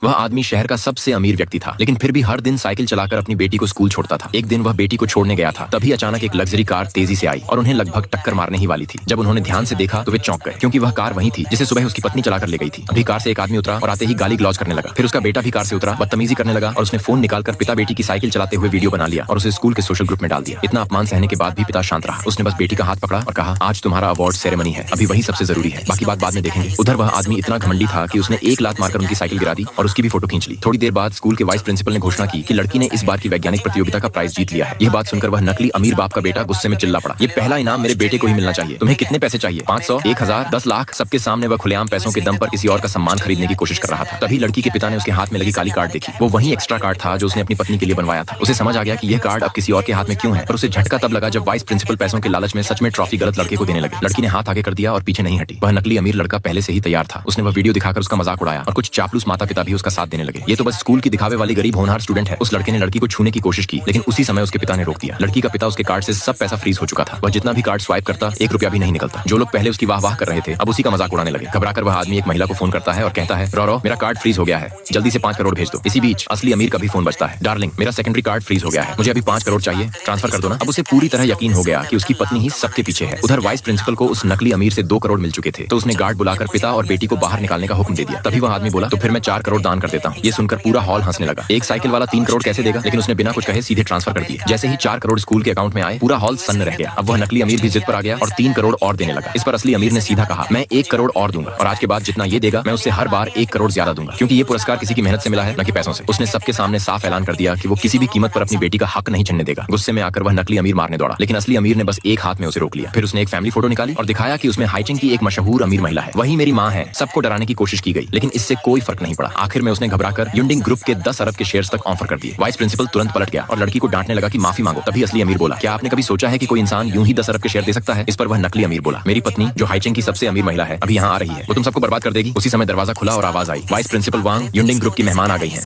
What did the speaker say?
वह आदमी शहर का सबसे अमीर व्यक्ति था, लेकिन फिर भी हर दिन साइकिल चलाकर अपनी बेटी को स्कूल छोड़ता था। एक दिन वह बेटी को छोड़ने गया था, तभी अचानक एक लग्जरी कार तेजी से आई और उन्हें लगभग टक्कर मारने ही वाली थी। जब उन्होंने ध्यान से देखा तो वे चौंक गए, क्योंकि वह कार वही थी जिसे सुबह उसकी पत्नी चलाकर ले गई थी। अभी कार से एक आदमी उतरा और आते ही गाली ग्लौज करने लगा। फिर उसका बेटा भी कार से उतरा, बदतमीजी करने लगा और उसने फोन निकालकर पिता बेटी की साइकिल चलाते हुए वीडियो बना लिया और उसे स्कूल के सोशल ग्रुप में डाल दिया। इतना अपमान सहने के बाद भी पिता शांत रहा। उसने बस बेटी का हाथ पकड़ा और कहा, आज तुम्हारा अवार्ड सेरेमनी है, अभी वही सबसे जरूरी है, बाकी बात बाद में देखेंगे। उधर वह आदमी इतना घमंडी था कि उसने एक लात मारकर उनकी साइकिल गिरा दी और उसकी भी फोटो खींच ली। थोड़ी देर बाद स्कूल के वाइस प्रिंसिपल ने घोषणा की कि लड़की ने इस बार की वैज्ञानिक प्रतियोगिता का प्राइज जीत लिया है। यह बात सुनकर वह नकली अमीर बाप का बेटा गुस्से में चिल्ला पड़ा, ये पहला इनाम मेरे बेटे को ही मिलना चाहिए। तुम्हें कितने पैसे चाहिए? 500, 1000, 10 लाख? सबके सामने वह खुलेआम पैसों के दम पर किसी और का सम्मान खरीदने की कोशिश कर रहा था। तभी लड़की के पिता ने उसके हाथ में लगी काली कार्ड देखी। वो वही एक्स्ट्रा कार्ड था जो उसने अपनी पत्नी के लिए बनवाया था। उसे समझ आ गया कि यह कार्ड अब किसी और के हाथ में क्यों है, पर उसे झटका तब लगा जब वाइस प्रिंसिपल पैसों के लालच में सच में ट्रॉफी गलत लड़के को देने लगे। लड़की ने हाथ आगे कर दिया और पीछे नहीं हटी। वह नकली अमीर लड़का पहले से ही तैयार था। उसने वह वीडियो दिखाकर उसका मजाक उड़ाया और कुछ चापलूस माता पिता भी उसका साथ देने लगे। ये तो बस स्कूल की दिखावे वाली गरीब होनहार स्टूडेंट है। उस लड़के ने लड़की को छूने की कोशिश की, लेकिन उसी समय उसके पिता ने रोक दिया। लड़की का पिता उसके कार्ड से सब पैसा फ्रीज हो चुका था। वह जितना भी कार्ड स्वाइप करता, 1 रुपया भी नहीं निकलता। जो लोग पहले उसकी वाह वाह कर रहे थे, अब उसी का मजाक उड़ाने लगे। घबराकर वह आदमी एक महिला को फोन करता है और कहता है, रो मेरा कार्ड फ्रीज हो गया है, जल्दी से 5 करोड़ भेज दो। इसी बीच असली अमीर का भी फोन बजता है, डार्लिंग मेरा सेकेंडरी कार्ड फ्रीज हो गया है, मुझे अभी 5 करोड़ चाहिए, ट्रांसफर कर दो ना। अब उसे पूरी तरह यकीन हो गया कि उसकी पत्नी ही सबके पीछे है। उधर वाइस प्रिंसिपल को उस नकली अमीर से 2 करोड़ मिल चुके थे, तो उसने गार्ड बुलाकर पिता और बेटी को बाहर निकालने का हुक्म दे दिया। तभी वह आदमी बोला, तो फिर मैं 4 करोड़ दान कर देता हूँ। ये सुनकर पूरा हॉल हंसने लगा। एक साइकिल वाला 3 करोड़ कैसे देगा, लेकिन उसने बिना कुछ कहे सीधे ट्रांसफर कर दिए। जैसे ही 4 करोड़ स्कूल के अकाउंट में आए, पूरा हॉल सन्न रह गया। अब वह नकली अमीर भी जिद पर आ गया और 3 करोड़ और देने लगा। इस पर असली अमीर ने सीधा कहा, मैं 1 करोड़ और दूंगा और आज के बाद जितना ये देगा मैं उससे हर बार 1 करोड़ ज्यादा दूंगा, क्योंकि ये पुरस्कार किसी की मेहनत से मिला है, न कि पैसों से। उसने सबके सामने साफ ऐलान कर दिया कि वो किसी भी कीमत पर अपनी बेटी का हक नहीं छीनने देगा। गुस्से में आकर वह नकली अमीर मारने दौड़ा, लेकिन असली अमीर ने बस एक हाथ में उसे रोक लिया। फिर उसने एक फैमिली फोटो निकाली और दिखाया कि उसमें हाइचिंग की एक मशहूर अमीर महिला है, वही मेरी माँ है। सबको डराने की कोशिश की गई, लेकिन इससे कोई फर्क नहीं पड़ा। आखिर में उसने घबराकर युंडिंग ग्रुप के 10 अरब के शेयर्स तक ऑफर कर दिए। वाइस प्रिंसिपल तुरंत पलट गया और लड़की को डांटने लगा कि माफी मांगो। तभी असली अमीर बोला, क्या आपने कभी सोचा है कि कोई इंसान यूं ही 10 अरब के शेयर दे सकता है? इस पर वह नकली अमीर बोला, मेरी पत्नी जो हाइचिंग की सबसे अमीर महिला है अभी यहाँ आ रही है, वो तुम सबको बर्बाद कर देगी। उसी समय दरवाजा खुला और आवाज आई, वाइस प्रिंसिपल वांग युंडिंग ग्रुप की मेहमान आ गई है।